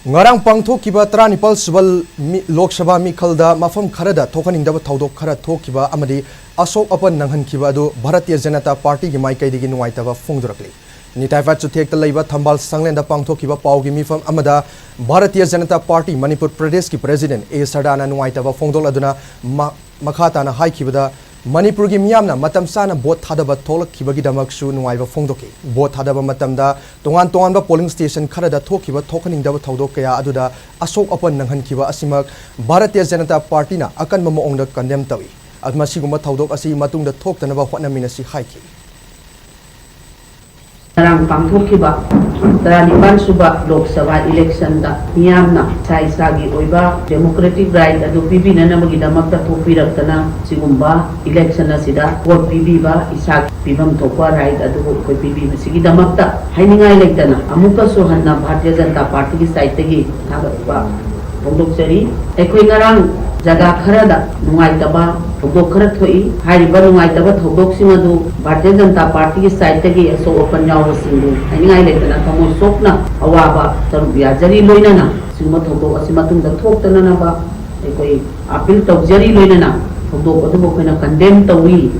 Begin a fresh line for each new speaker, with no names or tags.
Ngarang pangthokhiba tranipal subal Lok Sabha mikhalda mafam kharada thokhan-ningdaba thoudok khara thokhiba amadi asok apan nanghankhibada Bharatiya Janata Party gi maikaidigi nungaitaba phongdorakli nitaifa chuthekta leiba thambal sanglenda pangthokhiba paugi mifam amada Bharatiya Janata Party Manipur Pradesh ki President A Sardana nungaitaba phongdol aduna makhatana haikhibada Manipur gi miyamna matam sana bot thadaba thokhibagi damaksu nungaiba phongdoki bot thadaba matamda tongan polling station kharada thokhiba thokhan-ningdaba thoudok kaya aduda asok apan nanghankhibada asimak Bharatiya Janata Party na akan mamoongda condemn tawi agmasiguma thoudok asi matungda thoktanaba hotnaminasi haiki
Ngarang pangthokhiba Tranipal suba Lok Sabha election da miyamna saisagi oiba democratic right adu pibina namagi damakta thokpiraktana sigumba election asida vote pibiba isag pibam thokwa right adu koi pibi masigi damakta hainingai leitana amuka so hanna Bharatiya Janata Party ki side tegi thagba phongdok sari ekoi ngarang jaga kharada nungaitaba thoudok khara thoi hariba nungaitaba thoudok sing adu Bharatiya Janata Party ki side tegi aso open yaw singu hainingai leitana tamo sokna awaba tarubya jari loinana singma thoudok asi matungda thoktana na ba ekoi appeal tawjari loinana thoudok adu bokena condemn tawi